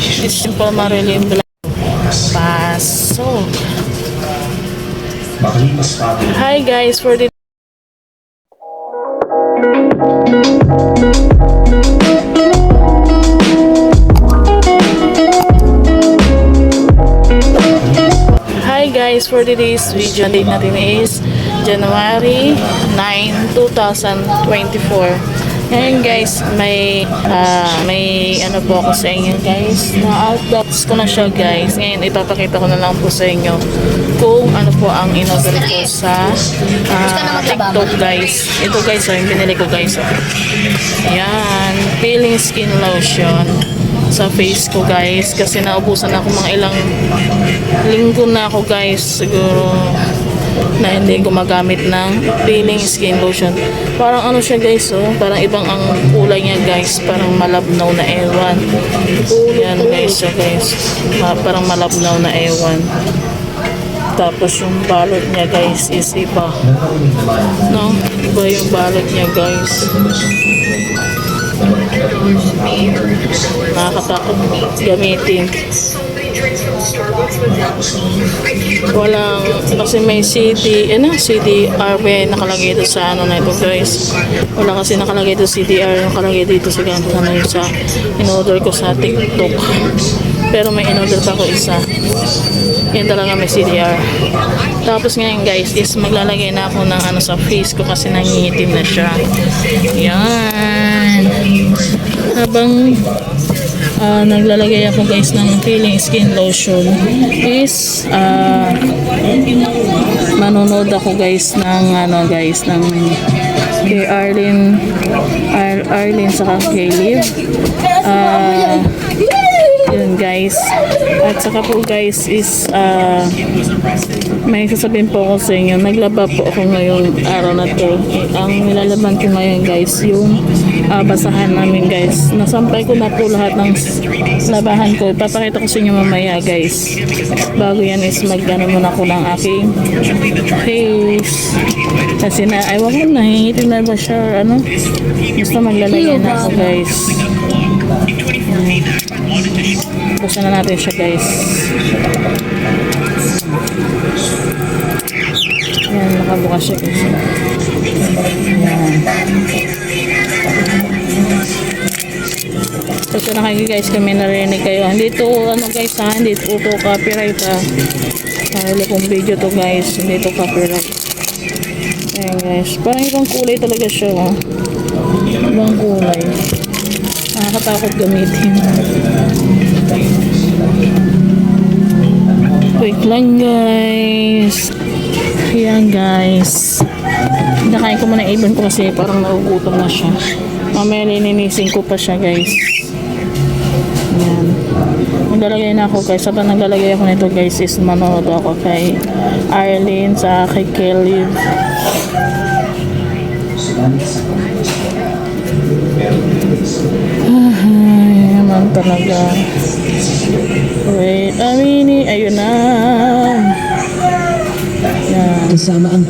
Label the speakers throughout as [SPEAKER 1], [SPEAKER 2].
[SPEAKER 1] It's simple Marilyn Black. Pasok. Hi guys, for the today's video, date natin is January 9, 2024. Ngayon guys, may ano po ako sa inyo guys, na-outbox ko na siya guys. Ngayon ipapakita ko na lang po sa inyo kung ano po ang in-order ko sa TikTok guys. Ito guys, yung binili ko guys. Yan, peeling skin lotion sa face ko guys, kasi naubusan ako mga ilang linggo na ako guys, siguro na hindi gumagamit ng peeling skin lotion. Parang ano siya guys, oh, parang ibang ang kulay niya guys, parang malabnaw na ewan. Yan guys, so guys, parang malabnaw na ewan. Tapos yung balot niya guys is iba, no? Iba yung balot niya guys. Nakakatakot gamitin. Walang, kasi may CDR nakalagay dito sa ano na ito guys. Wala kasi nakalagay dito CDR, nakalagay dito sa ganito na yun sa in-order ko sa TikTok. Pero may in-order pa ko isa. Yan talaga may CDR. Tapos ngayon guys is maglalagay na ako ng ano sa face ko kasi nangihitim na siya. Yan. Habang naglalagay ako guys ng peeling skin lotion is manonood ako guys ng ano guys ng kay Arlene saka kay Liv. Yun guys, at saka po guys is may sasabihin po ako sa inyo. Naglaba po ako ngayong araw na to. Ang nilalaban ko ngayon guys yung basahan namin guys. Nasampay ko na po lahat ng labahan ko. Ipapakita ko sa inyo mamaya guys. Bago yan is mag-ano muna ko ng aking face, kasi na ayaw ko na hihitin na ba siya ano. Basta maglalagay na ako guys. Buksan na natin siya guys. Ayan, nakabukas siya guys. Ayan. So na kayo guys, kami narinig kayo. Hindi to ano guys ha, hindi to copyright ha. Wala pong video to guys, hindi to copyright. Ayan guys, parang ibang kulay talaga siya ha. Ibang kulay. Nakakatakot gamitin. Wait lang guys. Ayan guys, nakain ko muna ibon ko kasi parang naugutom na siya. Mamaya lininisin ko pa siya guys. Ayan, maglalagay na ako guys. Habang naglalagay ako nito guys is manood ako kay Arlene sa kay Kelly. Ay, naman talaga. Wait, amini, ayun na. Yan.
[SPEAKER 2] Kasama ang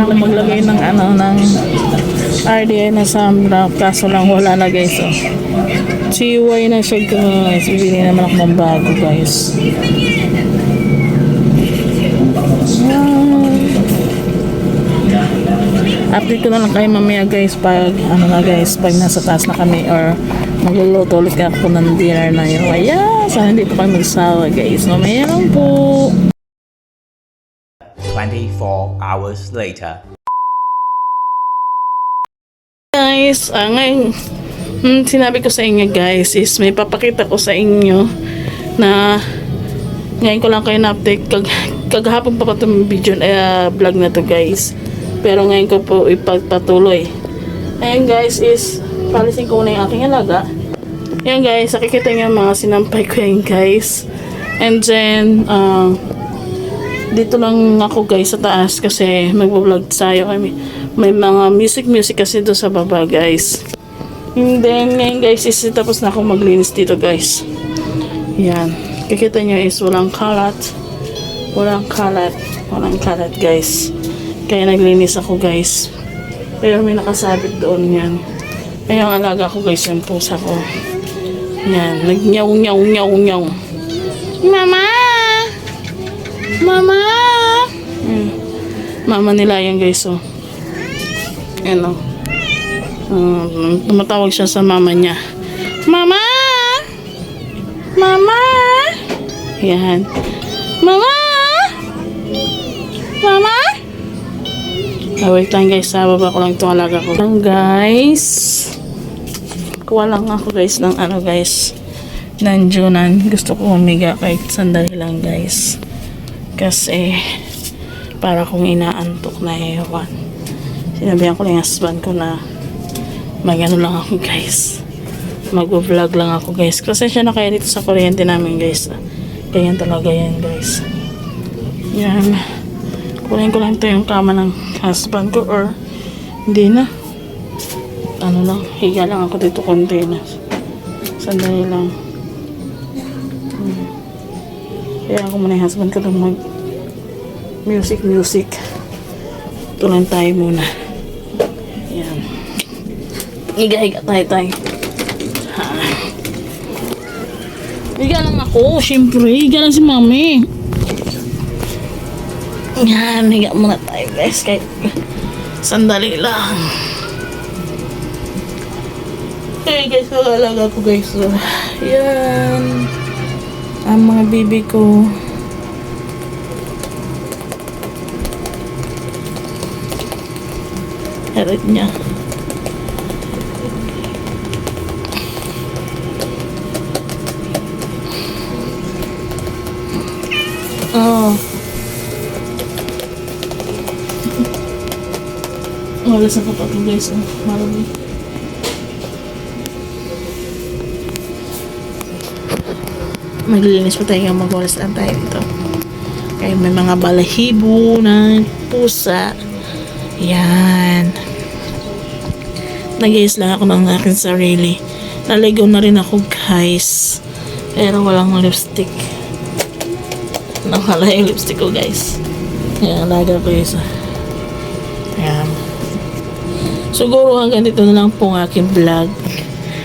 [SPEAKER 2] atang
[SPEAKER 1] maglagay ng ano ng RDI na Sambra, kaso lang wala na guys. Oh, CY na siya guys. Bibili naman ako ng bago guys. Update ko na lang kayo mamaya guys pag ano na guys, pag nasa taas na kami or magluluto ulit ako ng dinner na yun. Kaya sana hindi po kayo magsawa guys. Mamaya lang po.
[SPEAKER 3] 24 hours later.
[SPEAKER 1] guys, ngayon, sinabi ko sa inyo guys is may papakita ko sa inyo na ngayon ko lang kayo na-update. Kagahapon pa itong video, vlog na to guys. Pero ngayon ko po ipagpatuloy. Ayan guys is, palisin ko na yung aking alaga. Ayan guys, nakikita nyo yung mga sinampay ko yan guys. And then, dito lang ako guys sa taas kasi magbablog tayo. May mga music kasi doon sa baba guys. And then, ngayon guys is tapos na ako maglinis dito guys. Yan. Kikita nyo is walang kalat. Walang kalat guys. Kaya naglinis ako guys. Pero may nakasabit doon yan. Kaya ang alaga ko guys yung pusa ko. Yan. Nag-nyaw. Mama! Mama! Mama nila yan guys oh. Yan oh. Tumatawag siya sa mama niya. Mama! Mama! Yan. Mama! Mama! Wait lang guys, sa baba ko lang itong alaga ko. Lang guys. Kuha lang ako guys ng ano guys. Nandiyonan. Gusto ko humiga kahit sandali lang guys. Kasi para kung inaantok na ewan. Sinabihan ko lang yung husband ko na magano lang ako guys. Mag-vlog lang ako guys. Kasi siya na kaya dito sa kuryente namin guys. Ganyan talaga yan guys. Yan. Kunin ko lang ito yung kama ng husband ko or hindi na. Ano lang. Higa lang ako dito konti na. Sandali lang. Kaya ako muna yung husband ko doon mag music. Ito lang tayo muna. Yan. Higa tayo. Higa lang ako, syempre. Higa lang si mami. Yan, higa muna tayo guys. Kahit sandali lang. Okay guys, alaga ko guys. So, yan. Ang mga bibi ko. Herit niya. Oh. Wala sa kapatid guys. Marami. Maglilinis pa tayo, magwalas lang tayo dito. Kaya may mga balahibo na pusa. Yan. Nag-iis lang ako ng aking sarili. Naligaw na rin ako guys. Pero walang lipstick. Nakala yung lipstick ko guys. Yan, alaga ko isa. Yan. Siguro hanggang dito na lang po ang aking vlog.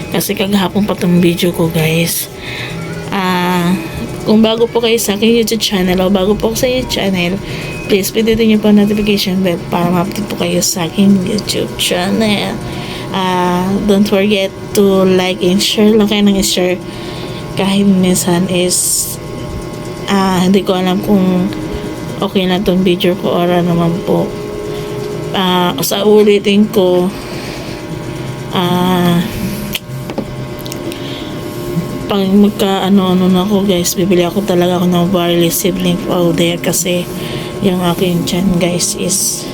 [SPEAKER 1] Kasi kagahapon pa itong video ko guys. Kung bago po kayo sa aking YouTube channel o bago po sa YouTube channel, please pindutin niyo po ang notification bell para ma-update po kayo sa aking YouTube channel. Don't forget to like and share lang kayo ng share. Kahit minsan is hindi ko alam kung okay na itong video ko or ano naman po. Sa ulitin ko pag magka ano na ako guys, bibili ako talaga ako ng barley sibling powder kasi yung aking tiyan guys is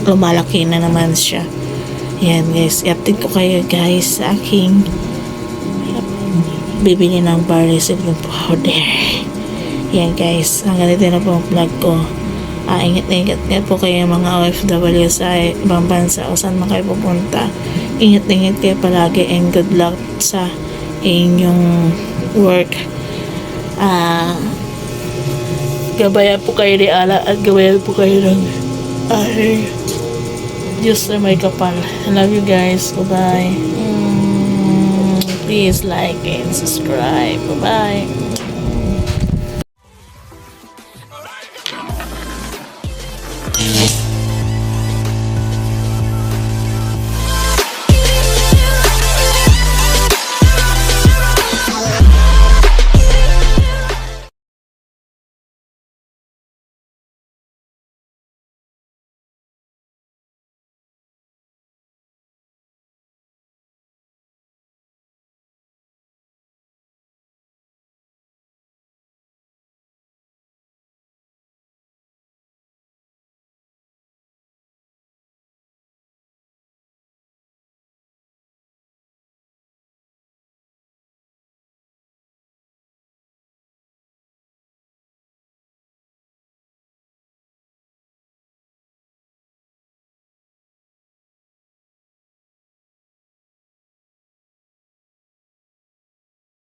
[SPEAKER 1] lumalaki na naman siya. Yan guys, i-update ko kayo guys sa aking bibili ng barley sibling powder. Yan guys, hanggang dito na po ang vlog ko. Ingat po kayo mga OFW sa ibang bansa o saan man kayo pupunta. Ingat kayo palagi and good luck sa inyong work. Gabayan po kayo ni Allah at gabayan po kayo ng Diyos na may kapal. I love you guys. Bye-bye. Please like and subscribe. Bye-bye.